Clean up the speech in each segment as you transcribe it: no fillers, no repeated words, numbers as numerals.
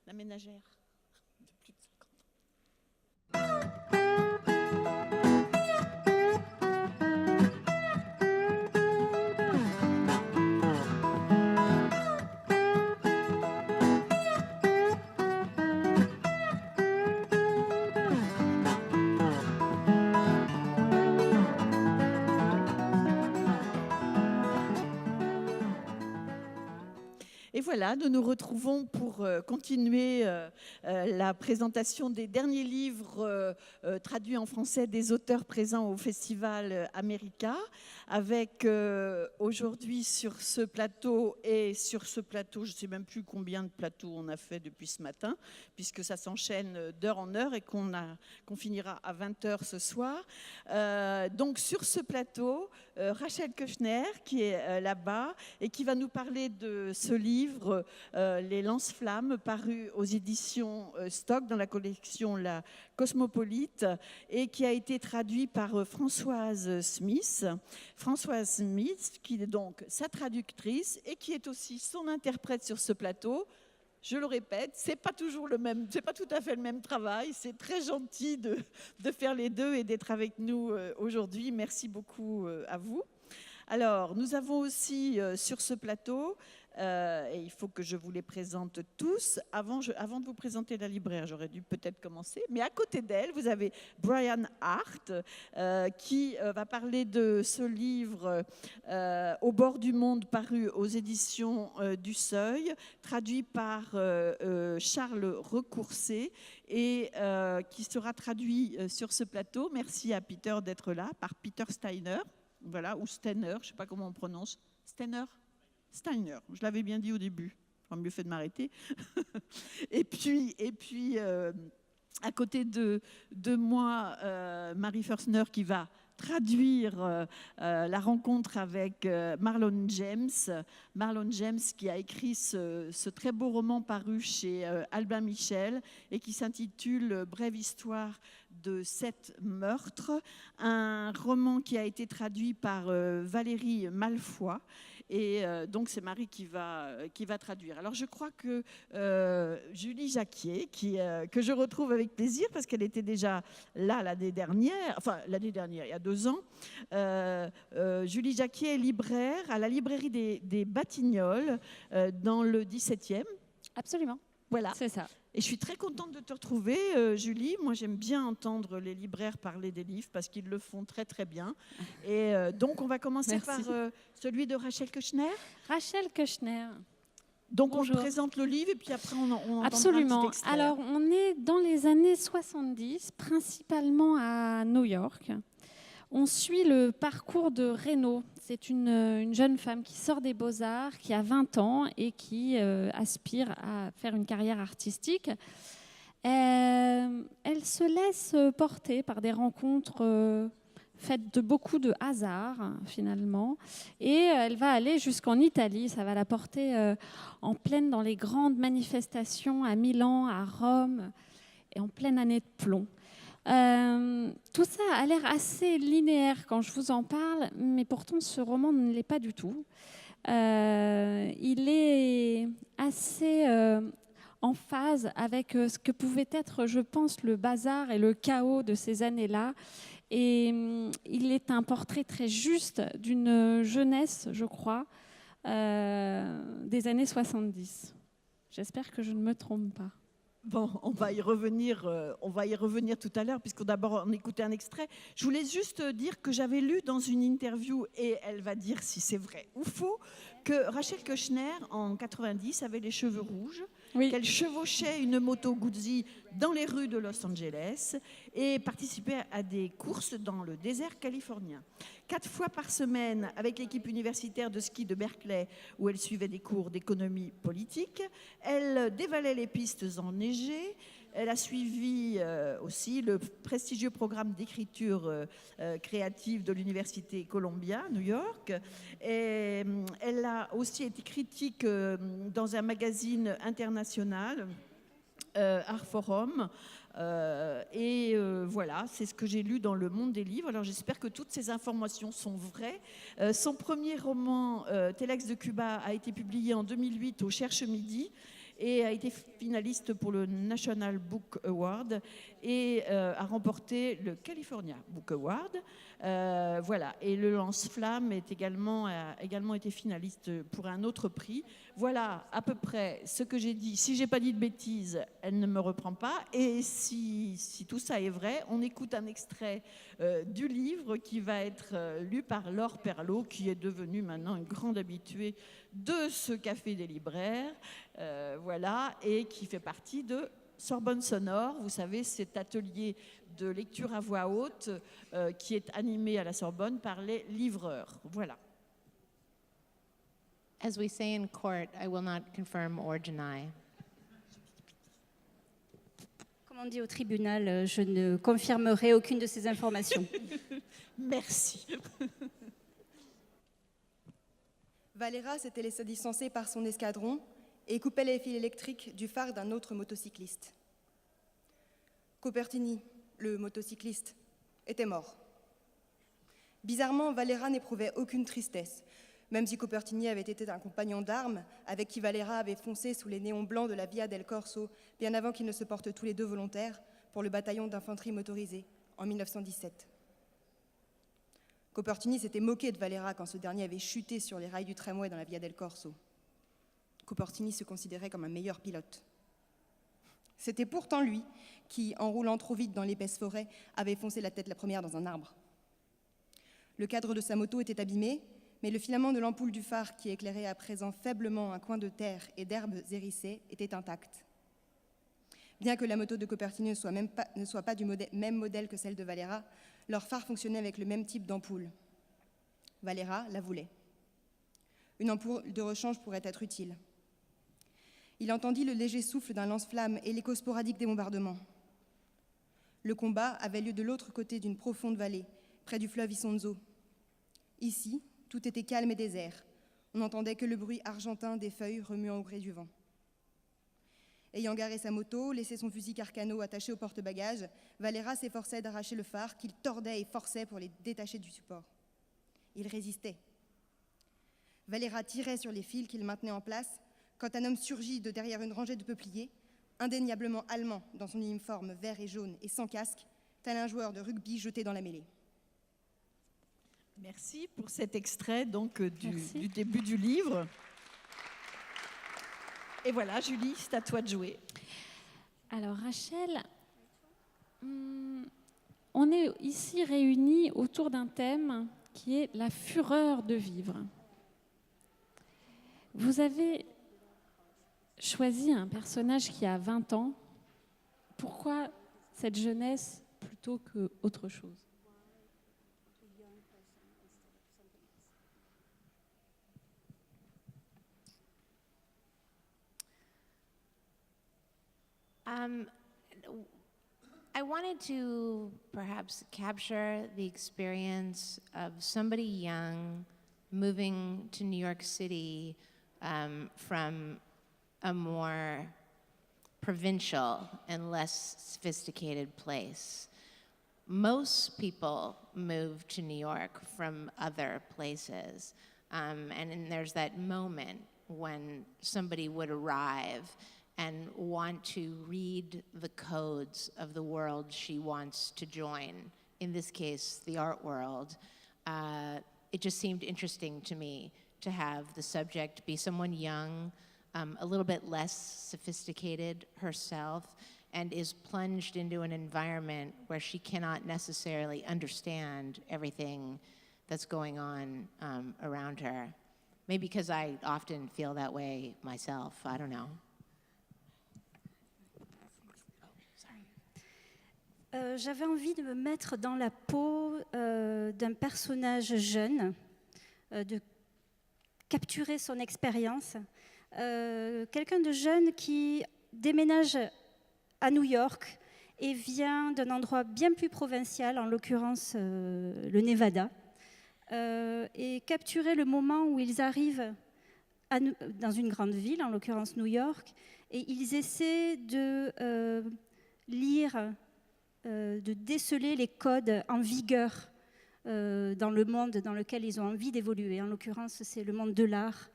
La ménagère de plus de 50 ans. Et voilà, nous nous retrouvons pour continuer la présentation des derniers livres traduits en français des auteurs présents au Festival America, avec aujourd'hui sur ce plateau et sur ce plateau, je ne sais même plus combien de plateaux on a fait depuis ce matin, puisque ça s'enchaîne d'heure en heure et qu'on finira à 20h ce soir. Donc sur ce plateau, Rachel Kushner qui est là-bas et qui va nous parler de ce livre, Les Lance-Flammes, paru aux éditions Stock dans la collection La Cosmopolite et qui a été traduit par Françoise Smith. Françoise Smith, qui est donc sa traductrice et qui est aussi son interprète sur ce plateau. Je le répète, c'est pas tout à fait le même travail. C'est très gentil de faire les deux et d'être avec nous aujourd'hui. Merci beaucoup à vous. Alors, nous avons aussi sur ce plateau, et il faut que je vous les présente tous. Avant de vous présenter la libraire, j'aurais dû peut-être commencer, mais à côté d'elle, vous avez Brian Hart, qui va parler de ce livre Au bord du monde, paru aux éditions du Seuil, traduit par Charles Recoursé et qui sera traduit sur ce plateau. Merci à Peter d'être là, par Peter Steiner. Voilà, ou Steiner, je ne sais pas comment on prononce. Steiner, je l'avais bien dit au début. J'aurais mieux fait de m'arrêter. et puis à côté de moi, Marie Fersner qui va traduire la rencontre avec Marlon James. Marlon James qui a écrit ce très beau roman paru chez Albin Michel et qui s'intitule Brève histoire de 7 meurtres, un roman qui a été traduit par Valérie Malfoy. Et donc, c'est Marie qui va traduire. Alors, je crois que Julie Jacquier, que je retrouve avec plaisir, parce qu'elle était déjà là l'année dernière, il y a 2 ans. Julie Jacquier est libraire à la librairie des Batignolles, dans le 17e. Absolument. Voilà. C'est ça. Et je suis très contente de te retrouver, Julie. Moi, j'aime bien entendre les libraires parler des livres parce qu'ils le font très, très bien. Et donc, on va commencer par celui de Rachel Kushner. Rachel Kushner. Donc, bonjour. On présente le livre et puis après, on entendra Absolument. un petit extrait. Alors, on est dans les années 70, principalement à New York. On suit le parcours de Reno. C'est une jeune femme qui sort des Beaux-Arts, qui a 20 ans et qui aspire à faire une carrière artistique. Elle se laisse porter par des rencontres faites de beaucoup de hasard, finalement. Et elle va aller jusqu'en Italie. Ça va la porter en pleine dans les grandes manifestations à Milan, à Rome, et en pleine année de plomb. Tout ça a l'air assez linéaire quand je vous en parle, mais pourtant ce roman ne l'est pas du tout. Il est assez en phase avec ce que pouvait être, je pense, le bazar et le chaos de ces années-là. Et il est un portrait très juste d'une jeunesse, je crois, des années 70. J'espère que je ne me trompe pas. Bon, on va y revenir tout à l'heure, puisqu'on d'abord on écoutait un extrait. Je voulais juste dire que j'avais lu dans une interview, et elle va dire si c'est vrai ou faux, que Rachel Kushner, en 90, avait les cheveux rouges, oui, qu'elle chevauchait une moto Guzzi dans les rues de Los Angeles et participait à des courses dans le désert californien. 4 fois par semaine avec l'équipe universitaire de ski de Berkeley, où elle suivait des cours d'économie politique. Elle dévalait les pistes enneigées. Elle a suivi aussi le prestigieux programme d'écriture créative de l'Université Columbia, New York. Et elle a aussi été critique dans un magazine international, Art Forum. Voilà, c'est ce que j'ai lu dans Le Monde des livres. Alors j'espère que toutes ces informations sont vraies. Son premier roman, Telex de Cuba, a été publié en 2008 au Cherche Midi et a été finaliste pour le National Book Award et a remporté le California Book Award. Voilà, et le Lance-Flamme a également été finaliste pour un autre prix. Voilà à peu près ce que j'ai dit. Si j'ai pas dit de bêtises, elle ne me reprend pas. Et si tout ça est vrai, on écoute un extrait du livre qui va être lu par Laure Perlot, qui est devenue maintenant une grande habituée de ce Café des libraires, voilà, et qui fait partie de Sorbonne Sonore. Vous savez, cet atelier de lecture à voix haute qui est animé à la Sorbonne par les livreurs. Voilà. As we say in court, I will not confirm or deny. Comme on dit au tribunal, je ne confirmerai aucune de ces informations. Merci. Valera s'était laissé distancer par son escadron et coupait les fils électriques du phare d'un autre motocycliste. Copertini, le motocycliste, était mort. Bizarrement, Valera n'éprouvait aucune tristesse, même si Copertini avait été un compagnon d'armes avec qui Valera avait foncé sous les néons blancs de la Via del Corso bien avant qu'ils ne se portent tous les deux volontaires pour le bataillon d'infanterie motorisée en 1917. Copertini s'était moqué de Valera quand ce dernier avait chuté sur les rails du tramway dans la Via del Corso. Copertini se considérait comme un meilleur pilote. C'était pourtant lui qui, en roulant trop vite dans l'épaisse forêt, avait foncé la tête la première dans un arbre. Le cadre de sa moto était abîmé, mais le filament de l'ampoule du phare, qui éclairait à présent faiblement un coin de terre et d'herbes hérissées, était intact. Bien que la moto de Copertini ne soit pas du même modèle que celle de Valera, leur phare fonctionnait avec le même type d'ampoule. Valera la voulait. Une ampoule de rechange pourrait être utile. Il entendit le léger souffle d'un lance-flamme et l'écho sporadique des bombardements. Le combat avait lieu de l'autre côté d'une profonde vallée, près du fleuve Isonzo. Ici, tout était calme et désert. On n'entendait que le bruit argentin des feuilles remuant au gré du vent. Ayant garé sa moto, laissé son fusil Carcano attaché au porte-bagages, Valera s'efforçait d'arracher le phare qu'il tordait et forçait pour les détacher du support. Il résistait. Valera tirait sur les fils qu'il maintenait en place quand un homme surgit de derrière une rangée de peupliers, indéniablement allemand dans son uniforme vert et jaune et sans casque, tel un joueur de rugby jeté dans la mêlée. Merci pour cet extrait donc, du début du livre. Et voilà, Julie, c'est à toi de jouer. Alors Rachel, on est ici réunis autour d'un thème qui est la fureur de vivre. Vous avez choisi un personnage qui a 20 ans. Pourquoi cette jeunesse plutôt qu'autre chose ? I wanted to perhaps capture the experience of somebody young moving to New York City from a more provincial and less sophisticated place. Most people move to New York from other places, and then there's that moment when somebody would arrive and want to read the codes of the world she wants to join, in this case, the art world. It just seemed interesting to me to have the subject be someone young, a little bit less sophisticated herself, and is plunged into an environment where she cannot necessarily understand everything that's going on around her. Maybe because I often feel that way myself, I don't know. J'avais envie de me mettre dans la peau d'un personnage jeune, de capturer son expérience. Quelqu'un de jeune qui déménage à New York et vient d'un endroit bien plus provincial, en l'occurrence le Nevada, et capturer le moment où ils arrivent dans une grande ville, en l'occurrence New York, et ils essaient de lire, de déceler les codes en vigueur dans le monde dans lequel ils ont envie d'évoluer. En l'occurrence, c'est le monde de l'art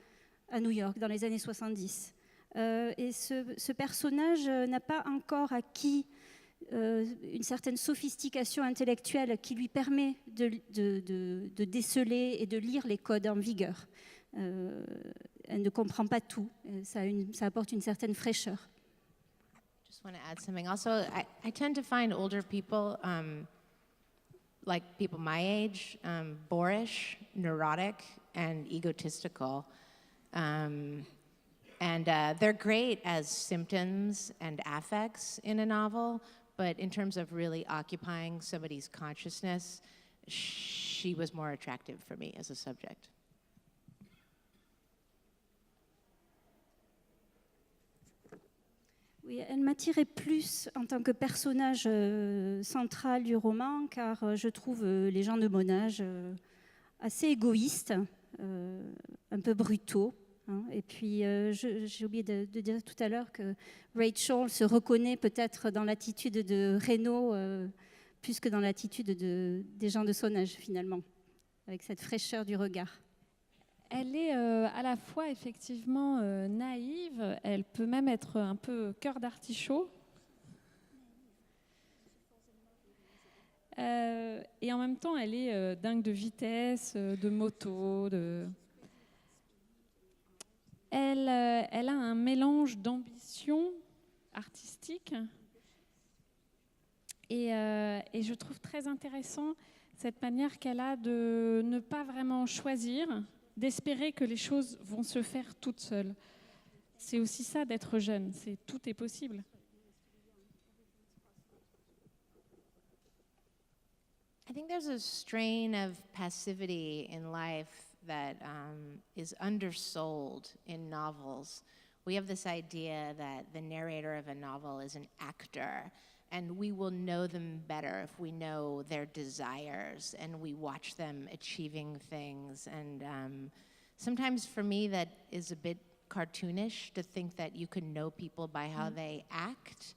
à New York dans les années 70. Et ce personnage n'a pas encore acquis une certaine sophistication intellectuelle qui lui permet de déceler et de lire les codes en vigueur. Elle ne comprend pas tout, ça apporte une certaine fraîcheur. Just want to add something. Also, I tend to find older people, like people my age, boorish, neurotic, and egotistical. And they're great as symptoms and affects in a novel, but in terms of really occupying somebody's consciousness, she was more attractive for me as a subject. Oui, elle m'attirait plus en tant que personnage central du roman, car je trouve les gens de mon âge assez égoïstes, un peu brutaux. Hein. Et puis, j'ai oublié de dire tout à l'heure que Rachel se reconnaît peut-être dans l'attitude de Renaud plus que dans l'attitude des gens de son âge, finalement, avec cette fraîcheur du regard. Elle est à la fois effectivement naïve, elle peut même être un peu cœur d'artichaut. Et en même temps, elle est dingue de vitesse, de moto. Elle a un mélange d'ambition artistique et je trouve très intéressant cette manière qu'elle a de ne pas vraiment choisir, d'espérer que les choses vont se faire toutes seules. C'est aussi ça d'être jeune, tout est possible. I think there's a strain of passivity in life that is undersold in novels. We have this idea that the narrator of a novel is an actor, and we will know them better if we know their desires and we watch them achieving things. And sometimes for me that is a bit cartoonish to think that you can know people by how they act.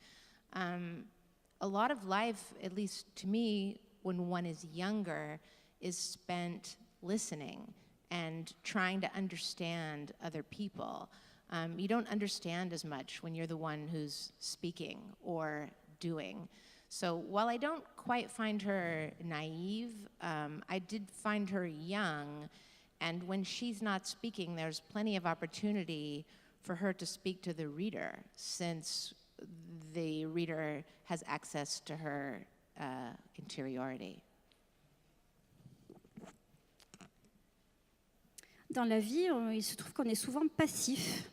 A lot of life, at least to me, when one is younger, is spent listening and trying to understand other people. You don't understand as much when you're the one who's speaking or doing. So while I don't quite find her naive, I did find her young, and when she's not speaking, there's plenty of opportunity for her to speak to the reader, since the reader has access to her interiority. Dans la vie, il se trouve qu'on est souvent passif.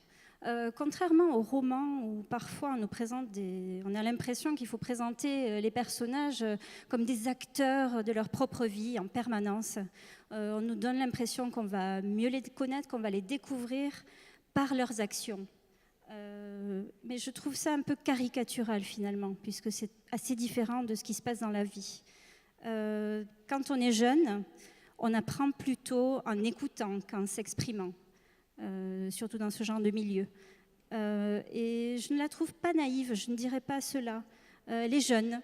Contrairement au roman où parfois on a l'impression qu'il faut présenter les personnages comme des acteurs de leur propre vie en permanence. On nous donne l'impression qu'on va mieux les connaître, qu'on va les découvrir par leurs actions. Mais je trouve ça un peu caricatural finalement, puisque c'est assez différent de ce qui se passe dans la vie. Quand on est jeune, on apprend plutôt en écoutant qu'en s'exprimant. Surtout dans ce genre de milieu. Et je ne la trouve pas naïve, je ne dirais pas cela. Elle est jeune.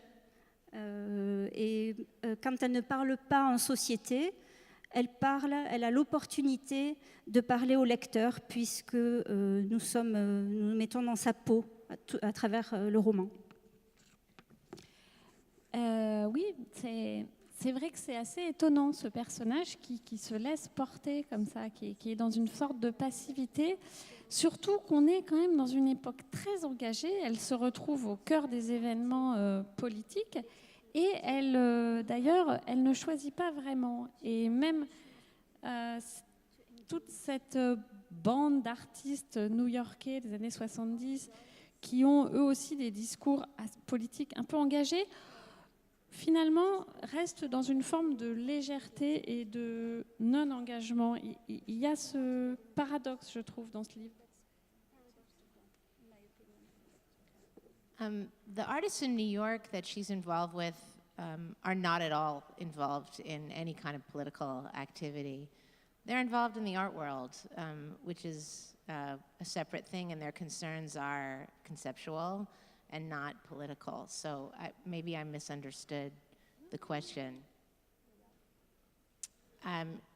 Et quand elle ne parle pas en société, elle a l'opportunité de parler au lecteur, puisque nous nous mettons dans sa peau à travers le roman. Oui, c'est vrai que c'est assez étonnant, ce personnage qui se laisse porter comme ça, qui est dans une sorte de passivité, surtout qu'on est quand même dans une époque très engagée. Elle se retrouve au cœur des événements politiques et d'ailleurs, elle ne choisit pas vraiment. Et même toute cette bande d'artistes new-yorkais des années 70 qui ont eux aussi des discours politiques un peu engagés, finalement, reste dans une forme de légèreté et de non-engagement. Il y a ce paradoxe, je trouve, dans ce livre. The artists in New York that she's involved with are not at all involved in any kind of political activity. They're involved in the art world, which is a separate thing, and their concerns are conceptual and not political. So maybe I misunderstood the question.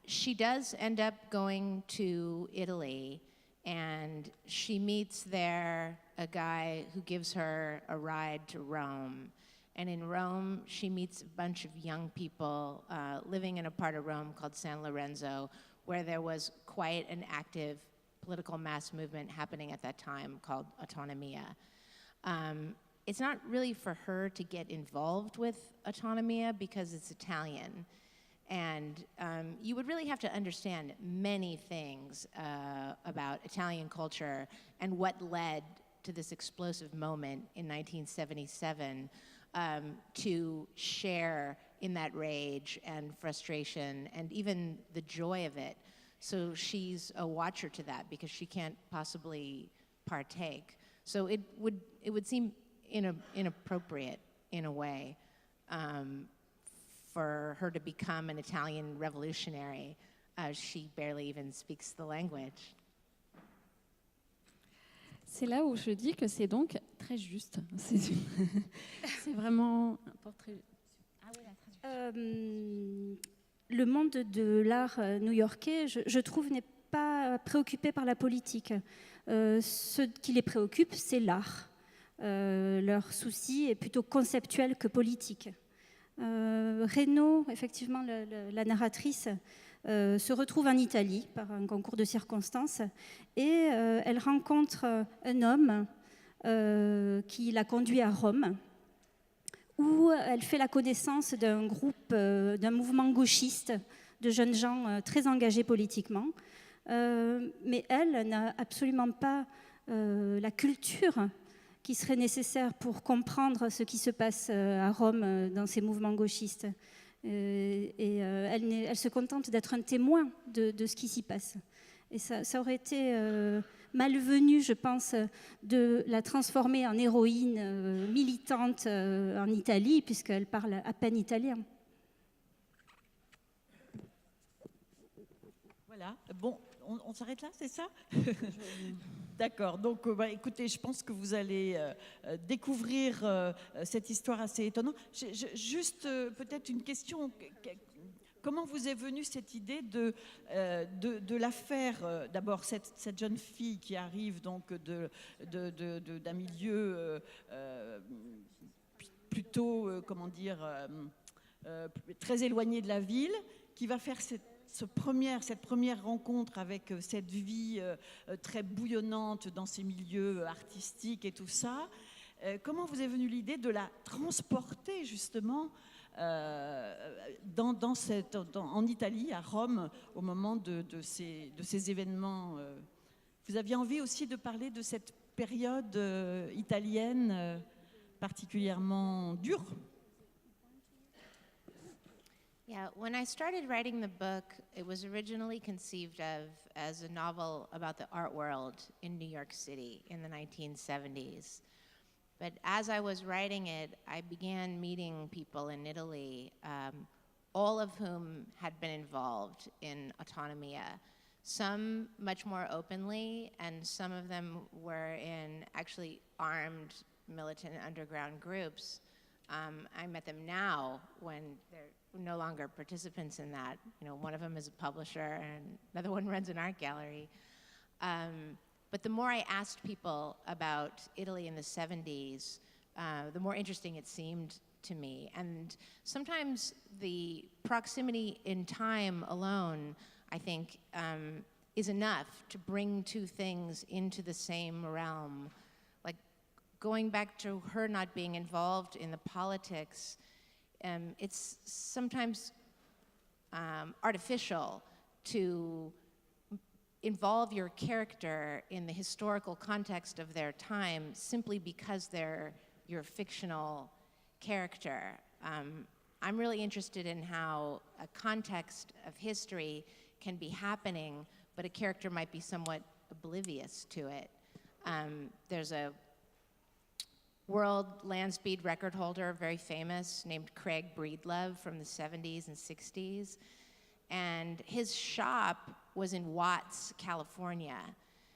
She does end up going to Italy, and she meets there a guy who gives her a ride to Rome. And in Rome, she meets a bunch of young people living in a part of Rome called San Lorenzo, where there was quite an active political mass movement happening at that time called Autonomia. It's not really for her to get involved with Autonomia because it's Italian. And you would really have to understand many things about Italian culture and what led to this explosive moment in 1977 to share in that rage and frustration and even the joy of it. So she's a watcher to that because she can't possibly partake. So it would seem inappropriate in a way for her to become an Italian revolutionary. She barely even speaks the language. C'est là où je dis que c'est donc très juste. C'est vraiment un portrait. Ah oui, la traduction. Le monde de l'art new-yorkais, je trouve, n'est pas préoccupé par la politique. Ce qui les préoccupe, c'est l'art. Leur souci est plutôt conceptuel que politique. Reno, effectivement, la narratrice, se retrouve en Italie par un concours de circonstances et elle rencontre un homme qui la conduit à Rome, où elle fait la connaissance d'un groupe, d'un mouvement gauchiste de jeunes gens très engagés politiquement. Mais elle n'a absolument pas la culture qui serait nécessaire pour comprendre ce qui se passe à Rome dans ces mouvements gauchistes. Elle se contente d'être un témoin de ce qui s'y passe. Et ça aurait été malvenu, je pense, de la transformer en héroïne militante en Italie, puisqu'elle parle à peine italien. Voilà, bon, on s'arrête là, c'est ça? D'accord, donc écoutez, je pense que vous allez découvrir cette histoire assez étonnante. Juste peut-être une question, comment vous est venue cette idée de la faire, d'abord cette jeune fille qui arrive donc d'un milieu plutôt, comment dire, très éloigné de la ville, qui va faire cette première rencontre avec cette vie très bouillonnante dans ces milieux artistiques et tout ça, comment vous est venue l'idée de la transporter justement en Italie, à Rome, au moment de ces événements? Vous aviez envie aussi de parler de cette période italienne particulièrement dure? Yeah, when I started writing the book, it was originally conceived of as a novel about the art world in New York City in the 1970s. But as I was writing it, I began meeting people in Italy, all of whom had been involved in Autonomia. Some much more openly, and some of them were in actually armed militant underground groups. I met them now when they're no longer participants in that. You know, one of them is a publisher and another one runs an art gallery. But the more I asked people about Italy in the 70s, the more interesting it seemed to me. And sometimes the proximity in time alone, I think, is enough to bring two things into the same realm. Like going back to her not being involved in the politics, it's sometimes artificial to involve your character in the historical context of their time simply because they're your fictional character. I'm really interested in how a context of history can be happening, but a character might be somewhat oblivious to it. There's a world land speed record holder, very famous, named Craig Breedlove from the 70s and 60s. And his shop was in Watts, California.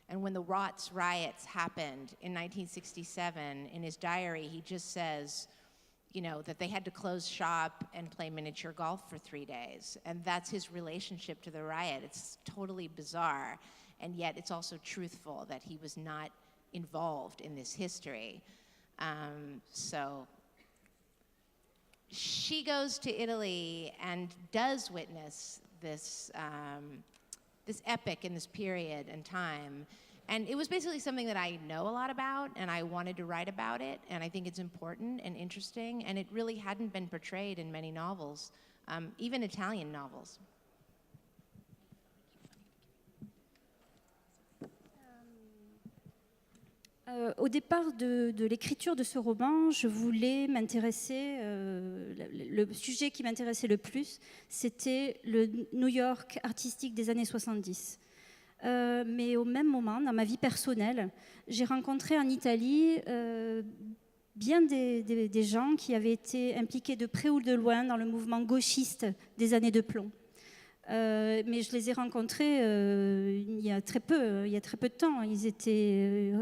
And when the Watts riots happened in 1967, in his diary, he just says, you know, that they had to close shop and play miniature golf for 3 days. And that's his relationship to the riot. It's totally bizarre. And yet it's also truthful that he was not involved in this history. So she goes to Italy and does witness this, this epic in this period and time. And it was basically something that I know a lot about, and I wanted to write about it, and I think it's important and interesting, and it really hadn't been portrayed in many novels, even Italian novels. Au départ de l'écriture de ce roman, je voulais m'intéresser, le sujet qui m'intéressait le plus, c'était le New York artistique des années 70. Mais au même moment, dans ma vie personnelle, j'ai rencontré en Italie bien des gens qui avaient été impliqués de près ou de loin dans le mouvement gauchiste des années de plomb. Mais je les ai rencontrés il y a très peu de temps. Ils étaient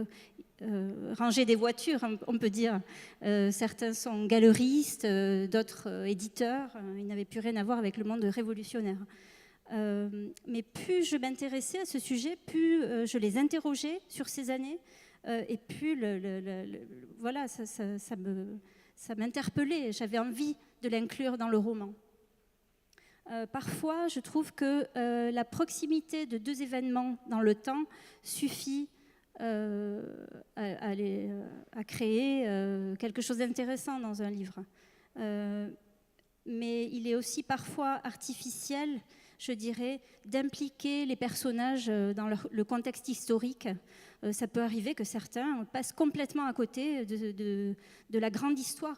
rangés des voitures, on peut dire. Certains sont galeristes, d'autres éditeurs. Ils n'avaient plus rien à voir avec le monde révolutionnaire. Mais plus je m'intéressais à ce sujet, plus je les interrogeais sur ces années, et plus voilà, ça m'interpellait. J'avais envie de l'inclure dans le roman. Parfois, je trouve que la proximité de deux événements dans le temps suffit à créer quelque chose d'intéressant dans un livre. Mais il est aussi parfois artificiel, je dirais, d'impliquer les personnages dans le contexte historique. Ça peut arriver que certains passent complètement à côté de la grande histoire,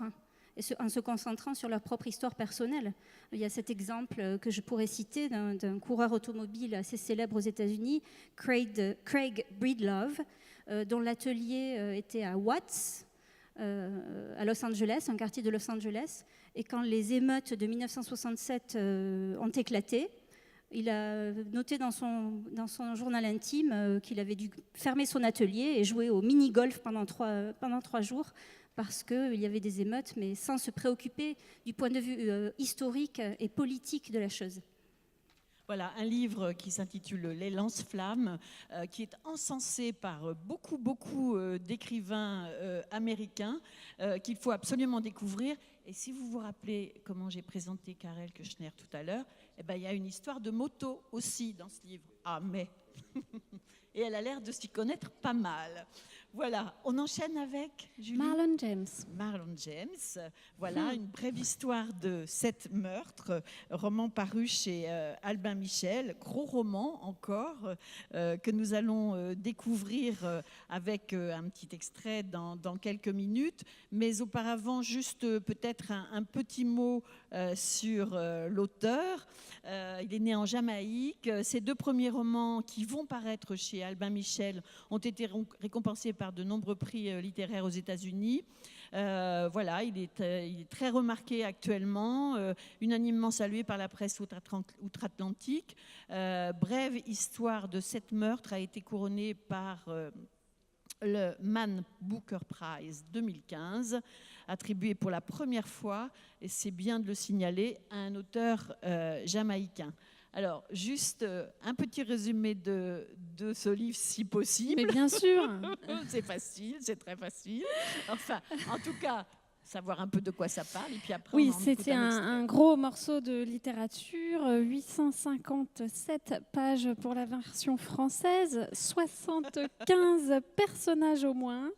en se concentrant sur leur propre histoire personnelle. Il y a cet exemple que je pourrais citer d'un coureur automobile assez célèbre aux États-Unis, Craig Breedlove, dont l'atelier était à Watts, à Los Angeles, un quartier de Los Angeles. Et quand les émeutes de 1967 ont éclaté, il a noté dans son journal intime qu'il avait dû fermer son atelier et jouer au mini-golf pendant trois jours parce qu'il y avait des émeutes, mais sans se préoccuper du point de vue historique et politique de la chose. Voilà, un livre qui s'intitule Les Lance-Flammes, qui est encensé par beaucoup d'écrivains américains, qu'il faut absolument découvrir. Et si vous vous rappelez comment j'ai présenté Karel Kushner tout à l'heure, eh ben, il y a une histoire de moto aussi dans ce livre. Ah, mais et elle a l'air de s'y connaître pas mal. Voilà, on enchaîne avec Julie. Marlon James. Marlon James, voilà, une brève histoire de 7 meurtres, roman paru chez Albin Michel, gros roman encore, que nous allons découvrir avec un petit extrait dans quelques minutes, mais auparavant, juste peut-être un petit mot sur l'auteur. Il est né en Jamaïque. Ses 2 premiers romans qui vont paraître chez Albin Michel ont été récompensés par de nombreux prix littéraires aux États-Unis. Voilà, il est très remarqué actuellement, unanimement salué par la presse outre-Atlantique. Brève histoire de 7 meurtres a été couronnée par le Man Booker Prize 2015, attribué pour la première fois, et c'est bien de le signaler, à un auteur jamaïcain. Alors, juste un petit résumé de ce livre, si possible. Mais bien sûr. C'est facile, c'est très facile. Enfin, en tout cas, savoir un peu de quoi ça parle. Et puis après, oui, c'était un gros morceau de littérature, 857 pages pour la version française, 75 personnages au moins.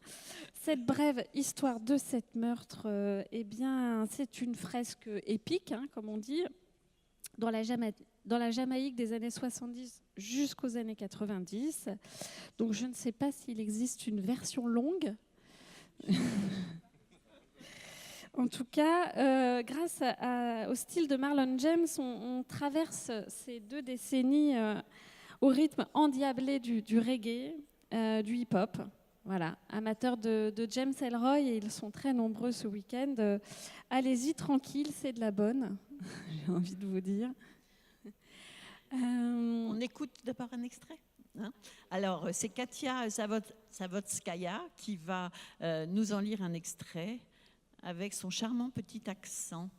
Cette brève histoire de 7 meurtres, eh bien, c'est une fresque épique, hein, comme on dit, dans la Jamaïque des années 70 jusqu'aux années 90. Donc je ne sais pas s'il existe une version longue. En tout cas, grâce au style de Marlon James, on traverse ces 2 décennies au rythme endiablé du reggae, du hip-hop. Voilà, amateurs de James Ellroy, et ils sont très nombreux ce week-end. Allez-y, tranquille, c'est de la bonne, j'ai envie de vous dire. On écoute d'abord un extrait. Hein. Alors, c'est Katia Savotskaya qui va nous en lire un extrait avec son charmant petit accent.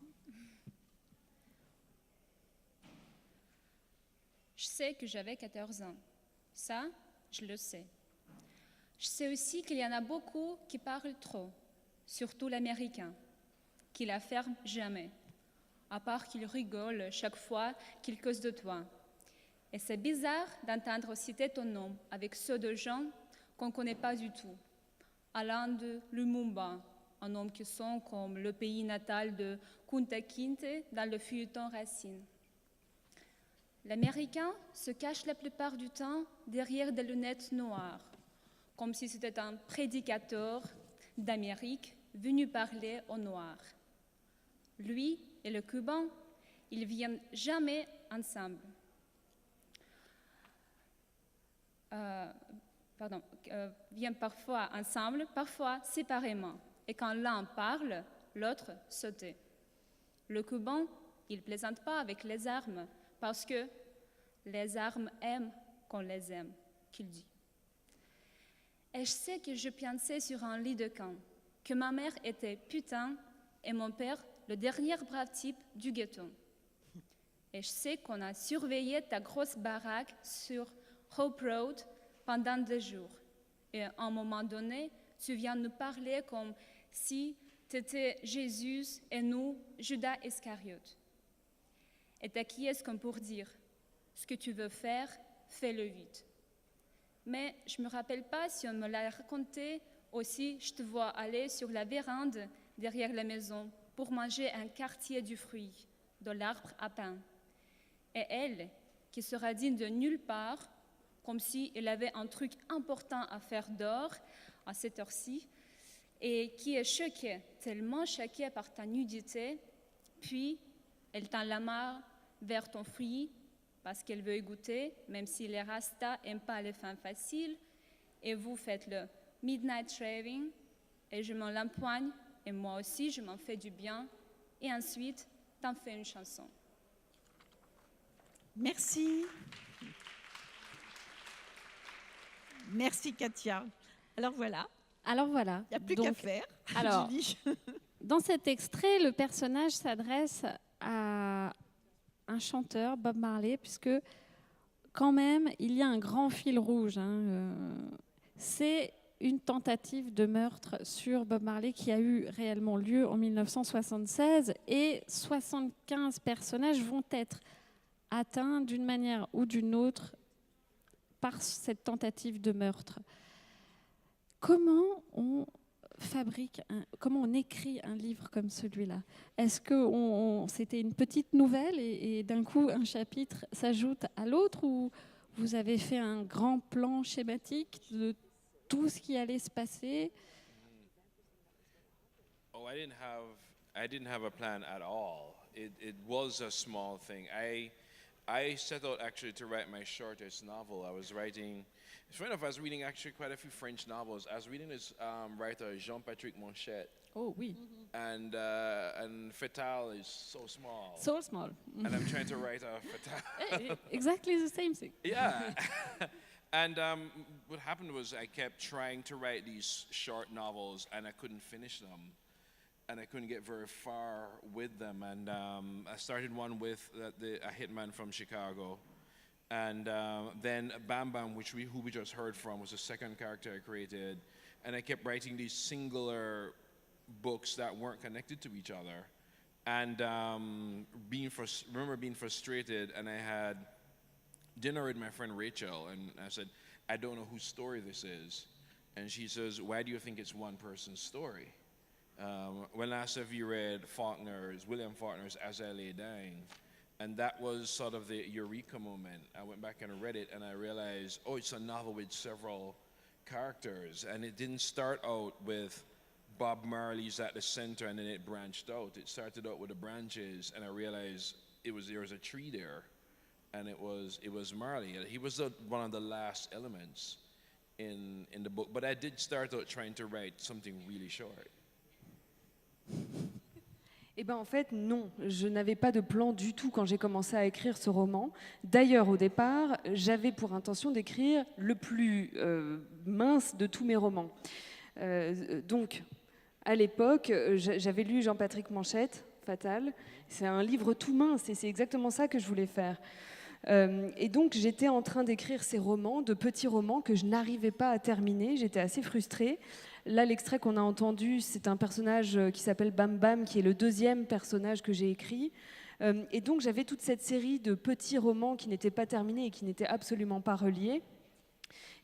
Je sais que j'avais 14 ans. Ça, je le sais. Je sais aussi qu'il y en a beaucoup qui parlent trop, surtout l'américain, qui la ferme jamais, à part qu'il rigole chaque fois qu'il cause de toi. Et c'est bizarre d'entendre citer ton nom avec ceux de gens qu'on ne connaît pas du tout. Alain de Lumumba, un homme qui sonne comme le pays natal de Kunta Kinte dans le feuilleton Racine. L'Américain se cache la plupart du temps derrière des lunettes noires, comme si c'était un prédicateur d'Amérique venu parler aux Noirs. Lui et le Cubain, ils viennent jamais ensemble. Viennent parfois ensemble, parfois séparément. Et quand l'un parle, l'autre se tait. Le Cubain, il ne plaisante pas avec les armes, parce que les armes aiment qu'on les aime, qu'il dit. Et je sais que je pensais sur un lit de camp, que ma mère était putain et mon père le dernier brave type du ghetto. Et je sais qu'on a surveillé ta grosse baraque sur Hope Road pendant 2 jours. Et à un moment donné, tu viens nous parler comme si tu étais Jésus et nous, Judas Iscariote. Et t'acquiesces comme pour dire, ce que tu veux faire, fais-le vite. Mais je ne me rappelle pas si on me l'a raconté aussi, je te vois aller sur la vérande derrière la maison pour manger un quartier du fruit, de l'arbre à pain. Et elle, qui sera digne de nulle part, comme si elle avait un truc important à faire dehors à cette heure-ci, et qui est choquée, tellement choquée par ta nudité, puis elle tend la main vers ton fruit parce qu'elle veut y goûter, même si les Rastas n'aiment pas les femmes faciles, et vous faites le midnight shaving, et je m'en l'empoigne, et moi aussi je m'en fais du bien, et ensuite t'en fais une chanson. Merci. Merci Katia. Alors voilà, Alors voilà. il n'y a plus qu'à Donc, faire. alors, Julie. dans cet extrait, le personnage s'adresse à un chanteur, Bob Marley, puisque quand même, il y a un grand fil rouge. C'est une tentative de meurtre sur Bob Marley qui a eu réellement lieu en 1976 et 75 personnages vont être atteints d'une manière ou d'une autre par cette tentative de meurtre. Comment on comment on écrit un livre comme celui-là? Est-ce que c'était une petite nouvelle et d'un coup un chapitre s'ajoute à l'autre, ou vous avez fait un grand plan schématique de tout ce qui allait se passer? Oh, I didn't have a plan at all. It was a small thing. I set out actually to write my shortest novel. I was writing. It's funny enough, I was reading actually quite a few French novels. I was reading this writer Jean-Patrick Monchette, Oh oui, and Fatal is so small. so small. And I'm trying to write a Fatal. Exactly the same thing. Yeah. And what happened was I kept trying to write these short novels, and I couldn't finish them. And I couldn't get very far with them. And I started one with a hitman from Chicago. And then Bam Bam, who we just heard from, was the second character I created. And I kept writing these singular books that weren't connected to each other. And remember being frustrated, and I had dinner with my friend Rachel, and I said, I don't know whose story this is. And she says, why do you think it's one person's story? When last have you read William Faulkner's As I Lay Dying? And that was sort of the eureka moment. I went back and read it, and I realized, oh, it's a novel with several characters. And it didn't start out with Bob Marley's at the center, and then it branched out. It started out with the branches, and I realized there was a tree there, and it was Marley. He was one of the last elements in the book. But I did start out trying to write something really short. Eh ben en fait, non. Je n'avais pas de plan du tout quand j'ai commencé à écrire ce roman. D'ailleurs, au départ, j'avais pour intention d'écrire le plus mince de tous mes romans. Donc, à l'époque, j'avais lu Jean-Patrick Manchette, Fatal. C'est un livre tout mince et c'est exactement ça que je voulais faire. Et donc, j'étais en train d'écrire ces romans, de petits romans que je n'arrivais pas à terminer. J'étais assez frustrée. Là, l'extrait qu'on a entendu, c'est un personnage qui s'appelle Bam Bam, qui est le deuxième personnage que j'ai écrit. Et donc, j'avais toute cette série de petits romans qui n'étaient pas terminés et qui n'étaient absolument pas reliés.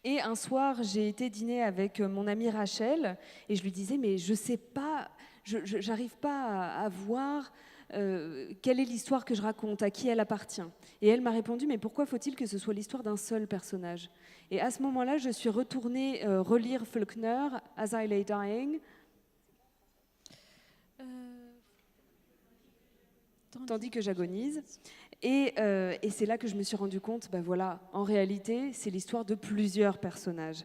Et un soir, j'ai été dîner avec mon amie Rachel et je lui disais, mais je sais pas, j'arrive pas à voir quelle est l'histoire que je raconte, à qui elle appartient. Et elle m'a répondu, mais pourquoi faut-il que ce soit l'histoire d'un seul personnage? Et à ce moment-là, je suis retournée relire Faulkner, As I Lay Dying, tandis que j'agonise. Et c'est là que je me suis rendu compte, ben voilà, en réalité, c'est l'histoire de plusieurs personnages.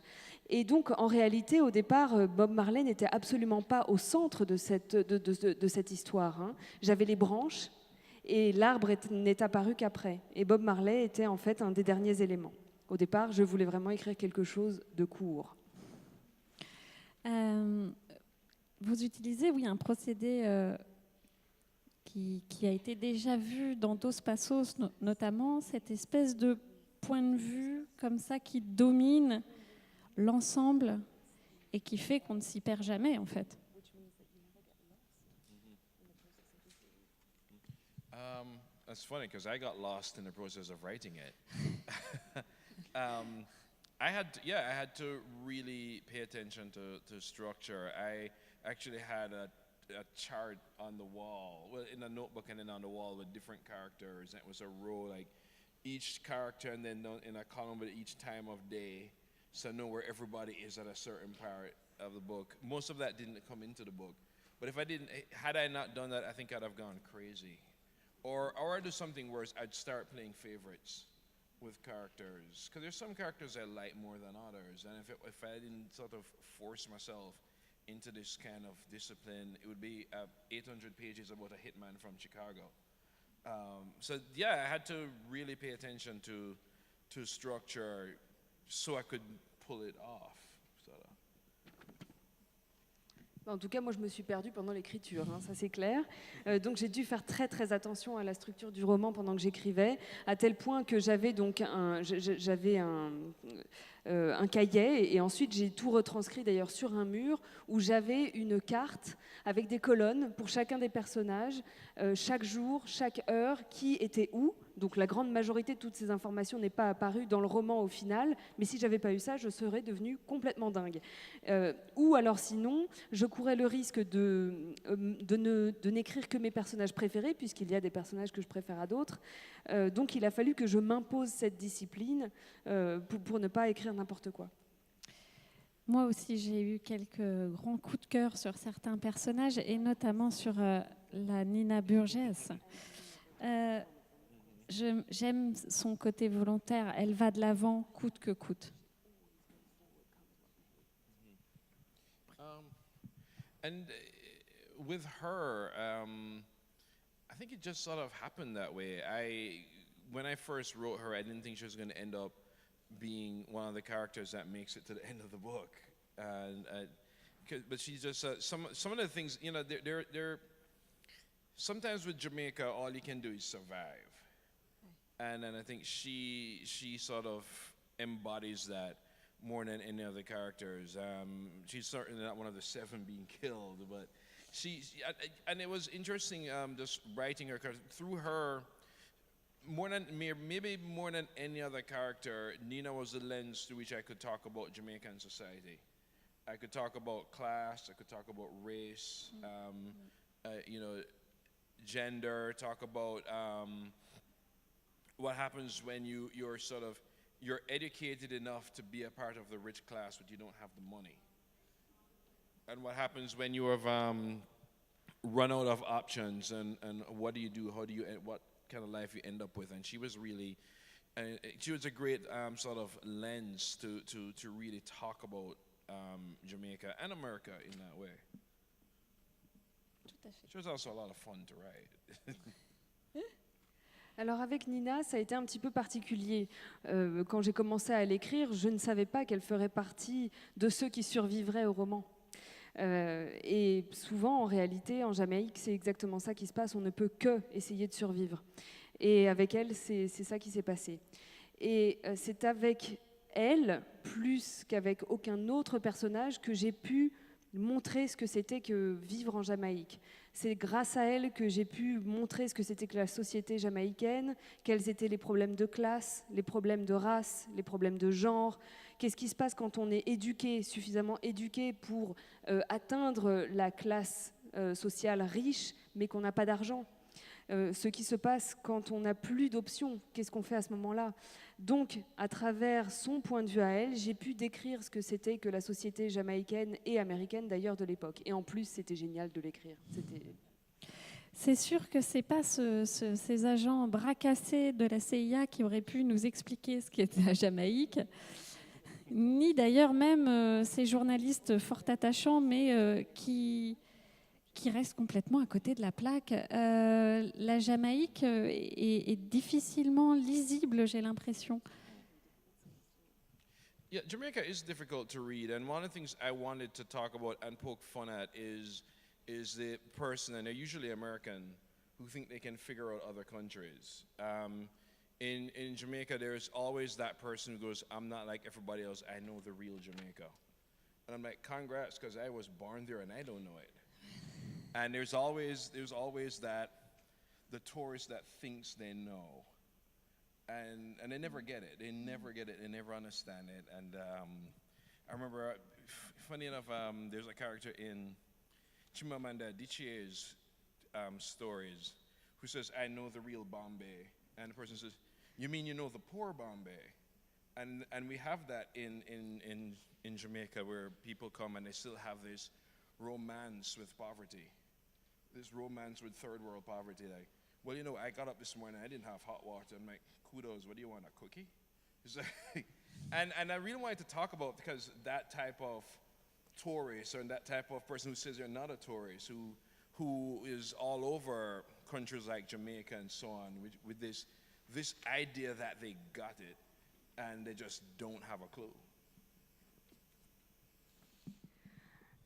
Et donc, en réalité, au départ, Bob Marley n'était absolument pas au centre de cette histoire, hein. J'avais les branches et l'arbre n'est apparu qu'après. Et Bob Marley était en fait un des derniers éléments. Au départ, je voulais vraiment écrire quelque chose de court. Vous utilisez, oui, un procédé qui a été déjà vu dans Dos Passos, notamment cette espèce de point de vue comme ça qui domine l'ensemble et qui fait qu'on ne s'y perd jamais, en fait. That's funny because I got lost in the process of writing it. I had to really pay attention to structure. I actually had a chart on the wall, well, in a notebook and then on the wall with different characters. And it was a row, like each character and then in a column with each time of day, so I know where everybody is at a certain part of the book. Most of that didn't come into the book. But had I not done that, I think I'd have gone crazy. Or I'd do something where I'd start playing favorites with characters. Because there's some characters I like more than others. And if I didn't sort of force myself into this kind of discipline, it would be 800 pages about a hitman from Chicago. So yeah, I had to really pay attention to structure so I could pull it off. En tout cas, moi, je me suis perdue pendant l'écriture, hein, ça c'est clair. Donc j'ai dû faire très très attention à la structure du roman pendant que j'écrivais, à tel point que j'avais donc un cahier et ensuite j'ai tout retranscrit d'ailleurs sur un mur où j'avais une carte avec des colonnes pour chacun des personnages, chaque jour, chaque heure, qui était où. Donc la grande majorité de toutes ces informations n'est pas apparue dans le roman au final, mais si j'avais pas eu ça, je serais devenue complètement dingue. Ou alors sinon, je courais le risque de n'écrire que mes personnages préférés, puisqu'il y a des personnages que je préfère à d'autres. Donc il a fallu que je m'impose cette discipline pour ne pas écrire n'importe quoi. Moi aussi, j'ai eu quelques grands coups de cœur sur certains personnages, et notamment sur la Nina Burgess. J'aime son côté volontaire. Elle va de l'avant, coûte que coûte. And with her, I think it just sort of happened that way. When I first wrote her, I didn't think she was going to end up being one of the characters that makes it to the end of the book. But she's just some of the things, you know, they're sometimes with Jamaica, all you can do is survive. And I think she sort of embodies that more than any other characters. She's certainly not one of the 7 being killed, but and it was interesting just writing her, because through her, maybe more than any other character, Nina was the lens through which I could talk about Jamaican society. I could talk about class, I could talk about race, you know, gender, talk about what happens when you're educated enough to be a part of the rich class, but you don't have the money. And what happens when you have run out of options, and what do you do? How do you, what kind of life you end up with? And she was really, she was a great sort of lens to really talk about Jamaica and America in that way. Tout à fait. It was also a lot of fun to write. Alors avec Nina, ça a été un petit peu particulier. Quand j'ai commencé à l'écrire, je ne savais pas qu'elle ferait partie de ceux qui survivraient au roman. Et souvent, en réalité, en Jamaïque, c'est exactement ça qui se passe. On ne peut que essayer de survivre. Et avec elle, c'est ça qui s'est passé. Et c'est avec elle, plus qu'avec aucun autre personnage, que j'ai pu montrer ce que c'était que vivre en Jamaïque. C'est grâce à elle que j'ai pu montrer ce que c'était que la société jamaïcaine, quels étaient les problèmes de classe, les problèmes de race, les problèmes de genre, qu'est-ce qui se passe quand on est éduqué, suffisamment éduqué pour atteindre la classe sociale riche, mais qu'on n'a pas d'argent. Ce qui se passe quand on n'a plus d'options, qu'est-ce qu'on fait à ce moment-là? Donc, à travers son point de vue à elle, j'ai pu décrire ce que c'était que la société jamaïcaine et américaine d'ailleurs de l'époque. Et en plus, c'était génial de l'écrire. C'est sûr que ce n'est pas ces agents bras cassés de la CIA qui auraient pu nous expliquer ce qu'était la Jamaïque, ni d'ailleurs même ces journalistes fort attachants, mais qui reste complètement à côté de la plaque. La Jamaïque est difficilement lisible, j'ai l'impression. Yeah, Jamaica is difficult to read, and one of the things I wanted to talk about and poke fun at is the person, and they're usually American, who think they can figure out other countries. In Jamaica, there's always that person who goes, "I'm not like everybody else. I know the real Jamaica," and I'm like, "Congrats, because I was born there and I don't know it." And there's always that the tourist that thinks they know, and they never get it. They never get it. They never understand it. And I remember, funny enough, there's a character in Chimamanda Adichie's stories who says, "I know the real Bombay," and the person says, "You mean you know the poor Bombay?" And we have that in Jamaica, where people come and they still have this romance with poverty. This romance with third world poverty, like, well, you know, I got up this morning, I didn't have hot water. I'm like, kudos, what do you want, a cookie? It's like, and I really wanted to talk about, because that type of tourist, or that type of person who says they're not a tourist, who is all over countries like Jamaica and so on, with this idea that they got it, and they just don't have a clue.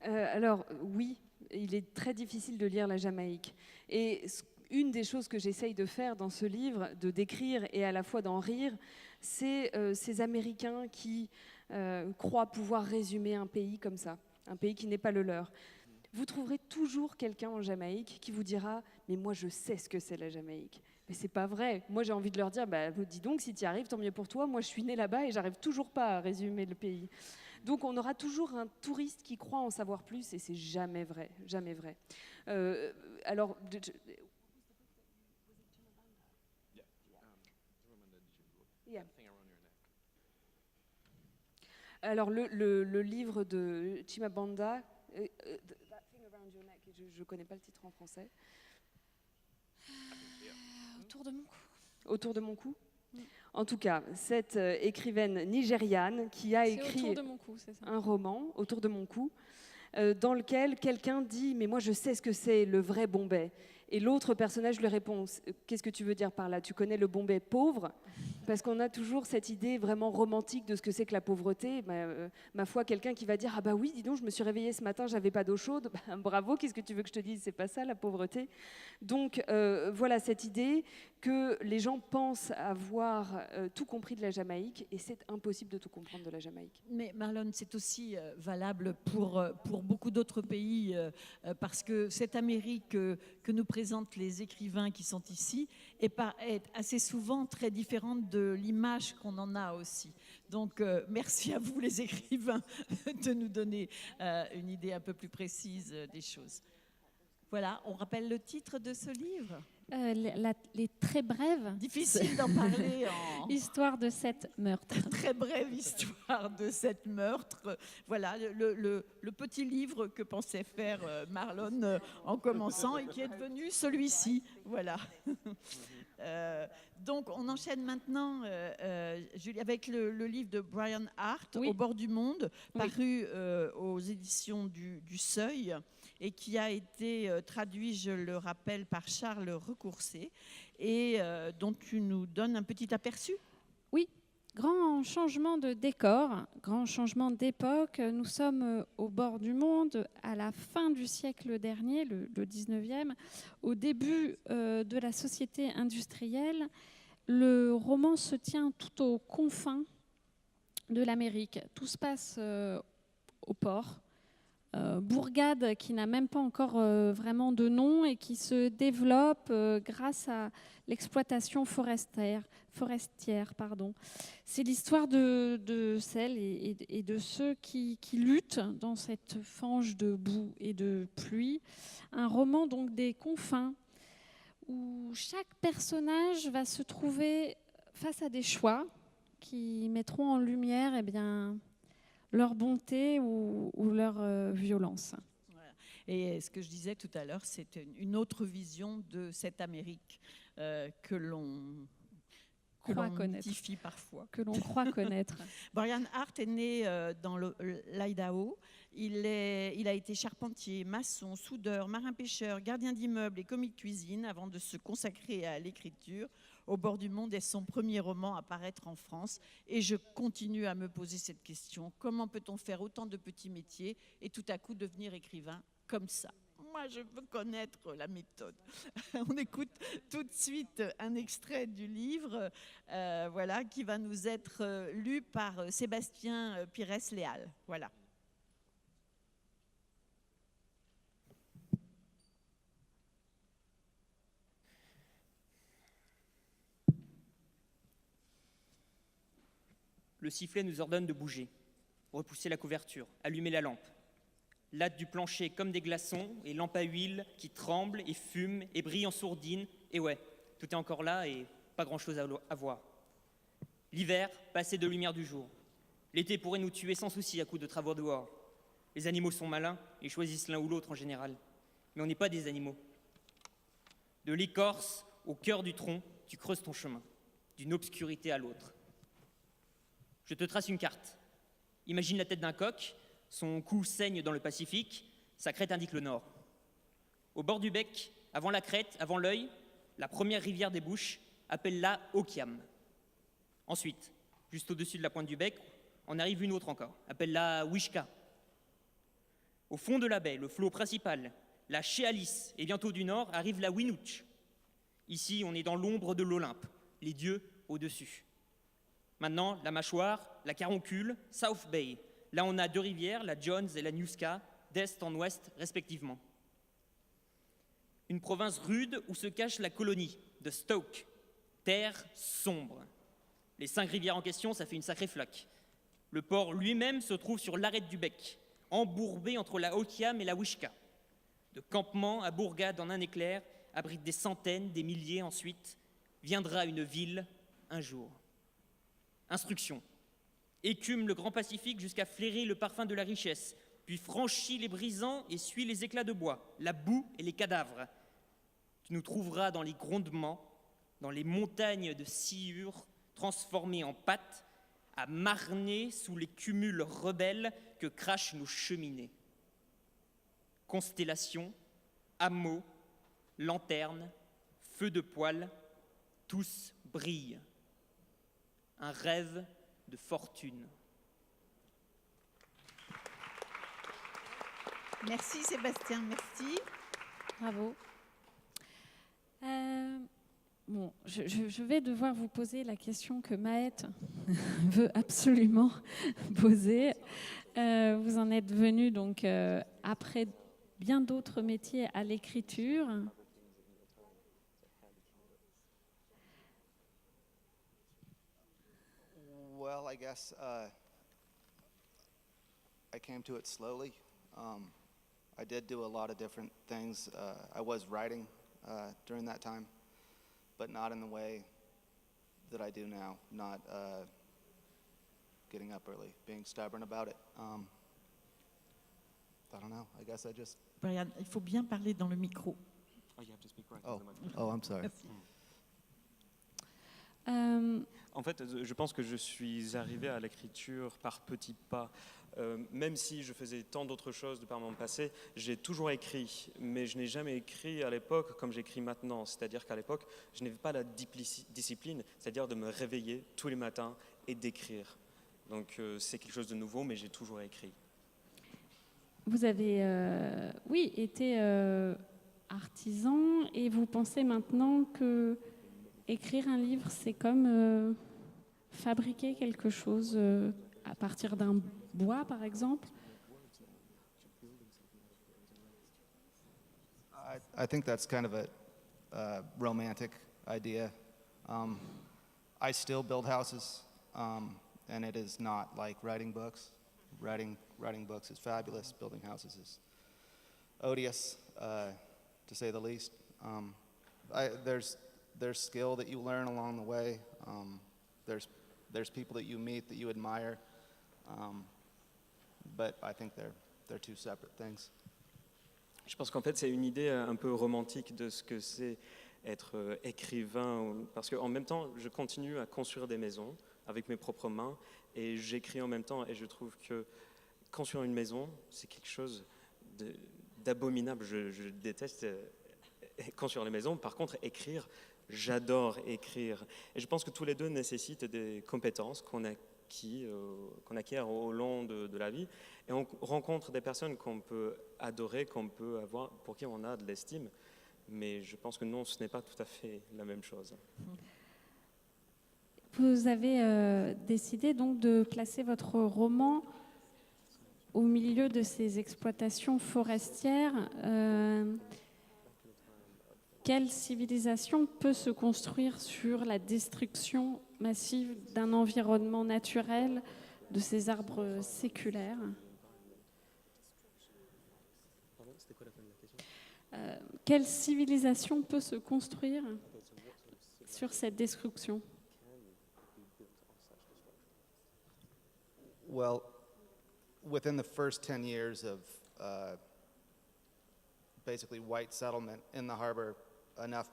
Alors oui, il est très difficile de lire la Jamaïque. Et une des choses que j'essaye de faire dans ce livre, de décrire et à la fois d'en rire, c'est ces Américains qui croient pouvoir résumer un pays comme ça, un pays qui n'est pas le leur. Vous trouverez toujours quelqu'un en Jamaïque qui vous dira « mais moi je sais ce que c'est la Jamaïque ». Mais c'est pas vrai. Moi j'ai envie de leur dire bah, « dis donc, si tu y arrives, tant mieux pour toi. Moi je suis née là-bas et j'arrive toujours pas à résumer le pays ». Donc on aura toujours un touriste qui croit en savoir plus et c'est jamais vrai, jamais vrai. Alors, alors le livre de Chimamanda, je connais pas le titre en français. Autour de mon cou. Autour de mon cou. En tout cas, cette écrivaine nigériane qui a écrit un roman, Autour de mon cou, dans lequel quelqu'un dit « mais moi je sais ce que c'est le vrai Bombay ». Et l'autre personnage lui répond « qu'est-ce que tu veux dire par là? Tu connais le Bombay pauvre ?» Parce qu'on a toujours cette idée vraiment romantique de ce que c'est que la pauvreté. Ma foi, quelqu'un qui va dire « ah bah oui, dis donc, je me suis réveillée ce matin, j'avais pas d'eau chaude. » Bravo, qu'est-ce que tu veux que je te dise? C'est pas ça la pauvreté. Donc voilà cette idée que les gens pensent avoir tout compris de la Jamaïque et c'est impossible de tout comprendre de la Jamaïque. Mais Marlon, c'est aussi valable pour beaucoup d'autres pays parce que cette Amérique que nous présentent les écrivains qui sont ici est assez souvent très différente de l'image qu'on en a aussi. Donc merci à vous les écrivains de nous donner une idée un peu plus précise des choses. Voilà, on rappelle le titre de ce livre. Les très brèves. Difficile d'en parler en... Histoire de 7 meurtres. Très brève histoire de 7 meurtres. Voilà le petit livre que pensait faire Marlon en commençant et qui est devenu celui-ci. Voilà. Donc on enchaîne maintenant, Julie, avec le livre de Brian Hart, Au bord du monde, paru aux éditions du Seuil. et qui a été traduit, je le rappelle, par Charles Recourcé et dont tu nous donnes un petit aperçu. Oui, grand changement de décor, grand changement d'époque. Nous sommes au bord du monde, à la fin du siècle dernier, le 19e, au début de la société industrielle. Le roman se tient tout aux confins de l'Amérique. Tout se passe au port. Bourgade qui n'a même pas encore vraiment de nom et qui se développe grâce à l'exploitation forestière. C'est l'histoire de celles et de ceux qui luttent dans cette fange de boue et de pluie. Un roman donc des confins où chaque personnage va se trouver face à des choix qui mettront en lumière leur bonté ou leur violence. Voilà. Et ce que je disais tout à l'heure, c'est une autre vision de cette Amérique que l'on mythifie parfois. Que l'on croit connaître. Brian Hart est né dans l'Idaho. Il a été charpentier, maçon, soudeur, marin-pêcheur, gardien d'immeuble et commis de cuisine avant de se consacrer à l'écriture. Au bord du monde est son premier roman à paraître en France. Et je continue à me poser cette question. Comment peut-on faire autant de petits métiers et tout à coup devenir écrivain comme ça ? Moi, je veux connaître la méthode. On écoute tout de suite un extrait du livre qui va nous être lu par Sébastien Pires-Léal. Voilà. Le sifflet nous ordonne de bouger, repousser la couverture, allumer la lampe. Lattes du plancher comme des glaçons et lampes à huile qui tremblent et fument et brillent en sourdine. Et ouais, tout est encore là et pas grand-chose à voir. L'hiver, passé de lumière du jour. L'été pourrait nous tuer sans souci à coups de travaux dehors. Les animaux sont malins et choisissent l'un ou l'autre en général. Mais on n'est pas des animaux. De l'écorce au cœur du tronc, tu creuses ton chemin, d'une obscurité à l'autre. Je te trace une carte. Imagine la tête d'un coq, son cou saigne dans le Pacifique, sa crête indique le nord. Au bord du bec, avant la crête, avant l'œil, la première rivière débouche, appelle-la Okiam. Ensuite, juste au-dessus de la pointe du bec, en arrive une autre encore, appelle-la Wishka. Au fond de la baie, le flot principal, la Chéalis, et bientôt du nord, arrive la Winouch. Ici, on est dans l'ombre de l'Olympe, les dieux au-dessus. Maintenant, la mâchoire, la caroncule, South Bay. Là, on a deux rivières, la Johns et la Newska, d'est en ouest respectivement. Une province rude où se cache la colonie de Stoke, terre sombre. Les 5 rivières en question, ça fait une sacrée flaque. Le port lui-même se trouve sur l'arête du bec, embourbé entre la Okiam et la Wishka. De campement à bourgade en un éclair, abrite des centaines, des milliers ensuite. Viendra une ville un jour. Instruction. Écume le grand Pacifique jusqu'à flairer le parfum de la richesse, puis franchit les brisants et suit les éclats de bois, la boue et les cadavres. Tu nous trouveras dans les grondements, dans les montagnes de sciure transformées en pâtes, à marner sous les cumuls rebelles que crachent nos cheminées. Constellations, hameaux, lanternes, feux de poêle, tous brillent. Un rêve de fortune. Merci Sébastien, merci. Bravo. Je vais devoir vous poser la question que Maët veut absolument poser. Vous en êtes venu donc après bien d'autres métiers à l'écriture. Well, I guess I came to it slowly. I did do a lot of different things. I was writing during that time, but not in the way that I do now, not getting up early, being stubborn about it. I don't know, I guess I just... Brian, il faut bien parler dans le micro. Oh, I'm sorry. Merci. En fait, je pense que je suis arrivé à l'écriture par petits pas. Même si je faisais tant d'autres choses de par mon passé, j'ai toujours écrit, mais je n'ai jamais écrit à l'époque comme j'écris maintenant. C'est-à-dire qu'à l'époque, je n'avais pas la discipline, c'est-à-dire de me réveiller tous les matins et d'écrire. Donc c'est quelque chose de nouveau, mais j'ai toujours écrit. Vous avez, oui, été artisan et vous pensez maintenant que écrire un livre, c'est comme fabriquer quelque chose à partir d'un bois, par exemple? I think that's kind of a romantic idea. I still build houses, and it is not like writing books. Writing books is fabulous. Building houses is odious, to say the least. There's skill that you learn along the way. There's people that you meet that you admire, but I think they're two separate things. Je pense qu'en fait, c'est une idée un peu romantique de ce que c'est être écrivain, parce qu'en même temps, je continue à construire des maisons avec mes propres mains, et j'écris en même temps, et je trouve que construire une maison, c'est quelque chose d'abominable. Je déteste construire les maisons. Par contre, écrire, j'adore écrire. Et je pense que tous les deux nécessitent des compétences qu'on acquiert au long de la vie. Et on rencontre des personnes qu'on peut adorer, qu'on peut avoir, pour qui on a de l'estime. Mais je pense que non, ce n'est pas tout à fait la même chose. Vous avez décidé donc de placer votre roman au milieu de ces exploitations forestières. Quelle civilisation peut se construire sur la destruction massive d'un environnement naturel, de ces arbres séculaires? Quelle civilisation peut se construire sur cette destruction? Well, within the first 10 years of basically white settlement in the harbor, enough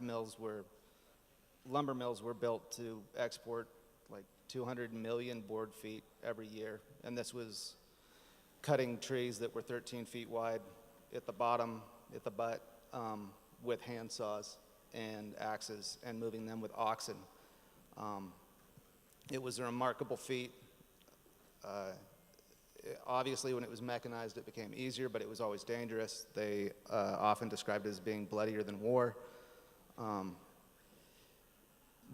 lumber mills were built to export like 200 million board feet every year. And this was cutting trees that were 13 feet wide at the bottom, at the butt, with hand saws and axes, and moving them with oxen. It was a remarkable feat. Obviously, when it was mechanized, it became easier, but it was always dangerous. They often described it as being bloodier than war.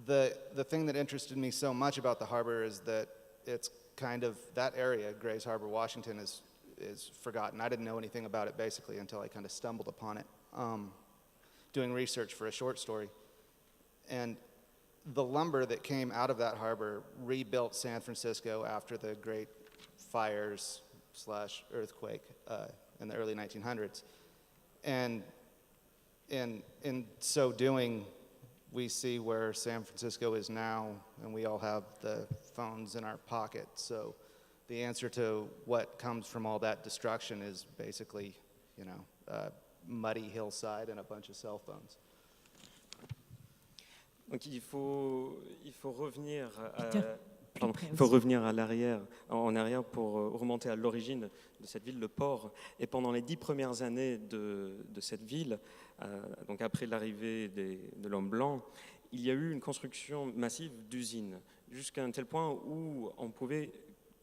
The thing that interested me so much about the harbor is that it's kind of, that area, Grays Harbor, Washington, is forgotten. I didn't know anything about it basically until I kind of stumbled upon it, doing research for a short story. And the lumber that came out of that harbor rebuilt San Francisco after the great fires / earthquake in the early 1900s. And in so doing, we see where San Francisco is now, and we all have the phones in our pocket. So the answer to what comes from all that destruction is basically, a muddy hillside and a bunch of cell phones. Donc il faut revenir à l'arrière, en arrière pour remonter à l'origine de cette ville, le port. Et pendant les 10 premières années de cette ville, donc après l'arrivée de l'homme blanc, il y a eu une construction massive d'usines, jusqu'à un tel point où on pouvait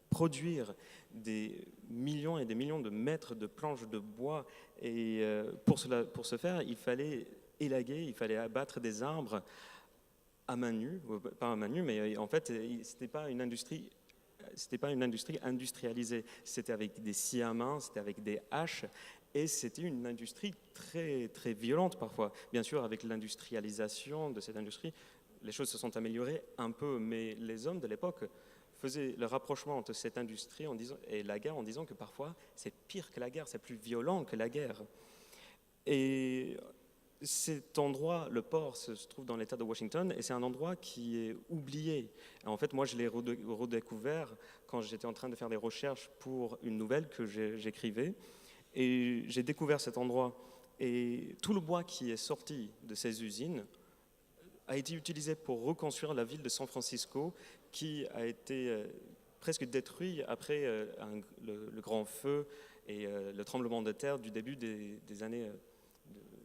produire des millions et des millions de mètres de planches de bois. Et pour ce faire, il fallait élaguer, il fallait abattre des arbres à main nue, pas à main nue, mais en fait, c'était pas une industrie industrialisée. C'était avec des scies à main, c'était avec des haches, et c'était une industrie très, très violente parfois. Bien sûr, avec l'industrialisation de cette industrie, les choses se sont améliorées un peu, mais les hommes de l'époque faisaient le rapprochement entre cette industrie et la guerre en disant que parfois, c'est pire que la guerre, c'est plus violent que la guerre. Et cet endroit, le port, se trouve dans l'État de Washington, et c'est un endroit qui est oublié. En fait, moi, je l'ai redécouvert quand j'étais en train de faire des recherches pour une nouvelle que j'écrivais, et j'ai découvert cet endroit. Et tout le bois qui est sorti de ces usines a été utilisé pour reconstruire la ville de San Francisco qui a été presque détruite après le grand feu et le tremblement de terre du début des années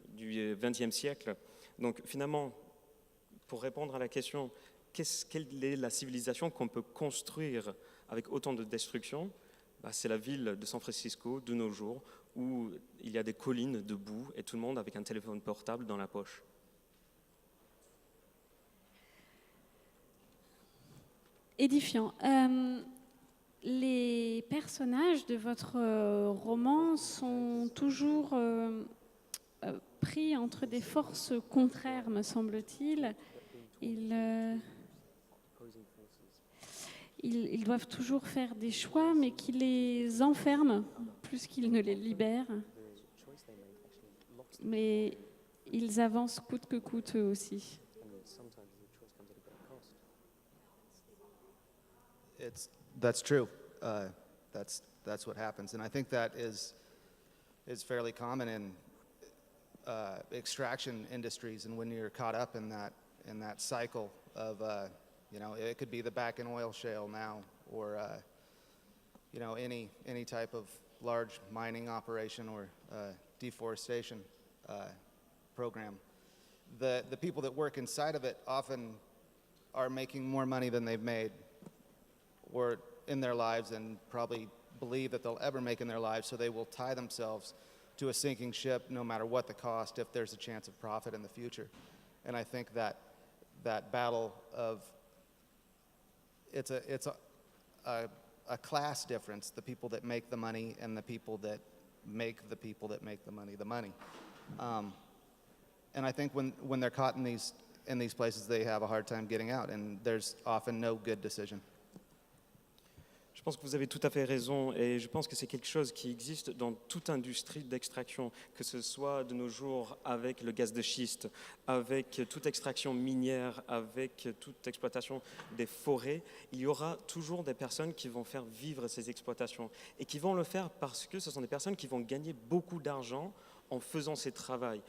du XXe siècle. Donc finalement, pour répondre à la question, quelle est la civilisation qu'on peut construire avec autant de destruction? C'est la ville de San Francisco de nos jours, où il y a des collines de boue et tout le monde avec un téléphone portable dans la poche. Édifiant. Les personnages de votre roman sont toujours pris entre des forces contraires, me semble-t-il. Ils doivent toujours faire des choix, mais qui les enferment plus qu'ils ne les libèrent. Mais ils avancent coûte que coûte eux aussi. That's true. That's what happens, and I think that is fairly common in extraction industries. And when you're caught up in that cycle of it could be the Bakken oil shale now, or any type of large mining operation or deforestation program. The people that work inside of it often are making more money than they've made or in their lives, and probably believe that they'll ever make in their lives, so they will tie themselves to a sinking ship no matter what the cost, if there's a chance of profit in the future. And I think that battle of it's a class difference, the people that make the money and the people that make the money. And I think when they're caught in these places, they have a hard time getting out, and there's often no good decision. Je pense que vous avez tout à fait raison, et je pense que c'est quelque chose qui existe dans toute industrie d'extraction, que ce soit de nos jours avec le gaz de schiste, avec toute extraction minière, avec toute exploitation des forêts. Il y aura toujours des personnes qui vont faire vivre ces exploitations, et qui vont le faire parce que ce sont des personnes qui vont gagner beaucoup d'argent en faisant ces travaux.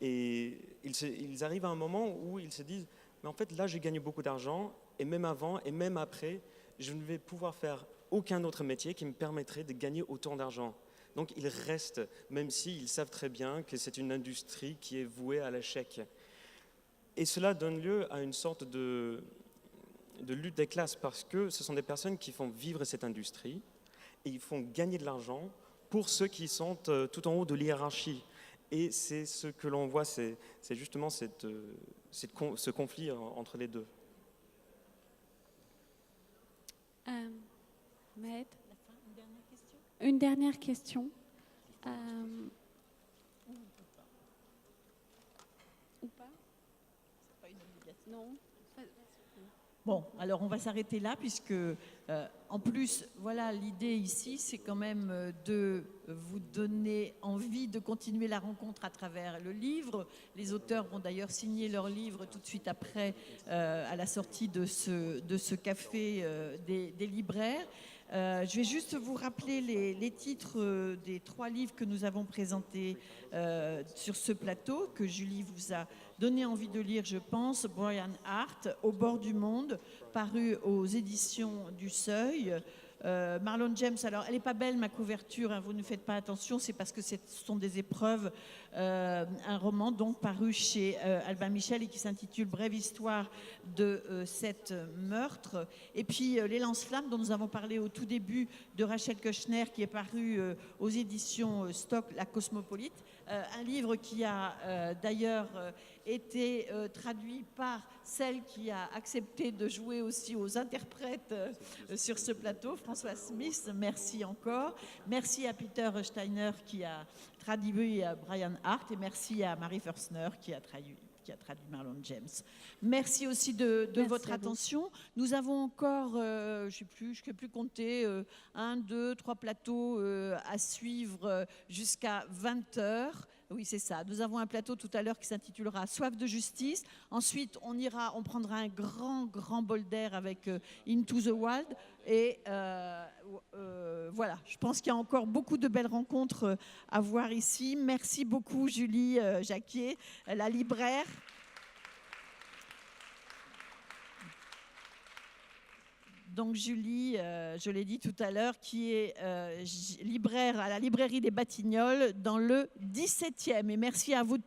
Et ils arrivent à un moment où ils se disent « mais en fait là j'ai gagné beaucoup d'argent, et même avant et même après, je ne vais pouvoir faire aucun autre métier qui me permettrait de gagner autant d'argent ». Donc ils restent, même s'ils savent très bien que c'est une industrie qui est vouée à l'échec. Et cela donne lieu à une sorte de lutte des classes, parce que ce sont des personnes qui font vivre cette industrie et ils font gagner de l'argent pour ceux qui sont tout en haut de l'hiérarchie. Et c'est ce que l'on voit, c'est justement ce conflit entre les deux. Maëlle, une dernière question. Ou pas? Non. Bon, alors on va s'arrêter là, puisque en plus, voilà, l'idée ici, c'est quand même de vous donner envie de continuer la rencontre à travers le livre. Les auteurs vont d'ailleurs signer leur livre tout de suite après, à la sortie de ce café des libraires. Je vais juste vous rappeler les titres des 3 livres que nous avons présentés sur ce plateau, que Julie vous a donné envie de lire, je pense. Brian Hart, Au bord du monde, paru aux éditions du Seuil. Marlon James, alors elle n'est pas belle ma couverture, hein, vous ne faites pas attention, c'est parce que ce sont des épreuves, un roman donc paru chez Albin Michel et qui s'intitule Brève histoire de 7 meurtres. Et puis Les Lance-Flammes dont nous avons parlé au tout début, de Rachel Kushner, qui est paru aux éditions Stock, La Cosmopolite, un livre qui a d'ailleurs été traduit par celle qui a accepté de jouer aussi aux interprètes sur ce plateau, Françoise Smith. Merci encore. Merci à Peter Steiner qui a traduit Brian Hart, et merci à Marie Förstner qui a traduit Marlon James. Merci aussi de votre attention. Nous avons encore, je ne sais plus compter, 1, 2, 3 plateaux à suivre jusqu'à 20h. Oui, c'est ça. Nous avons un plateau tout à l'heure qui s'intitulera Soif de justice. Ensuite, on prendra un grand bol d'air avec Into the Wild. Et voilà, je pense qu'il y a encore beaucoup de belles rencontres à voir ici. Merci beaucoup, Julie Jacquier, la libraire. donc Julie, je l'ai dit tout à l'heure, qui est libraire à la librairie des Batignolles dans le 17e. Et merci à vous de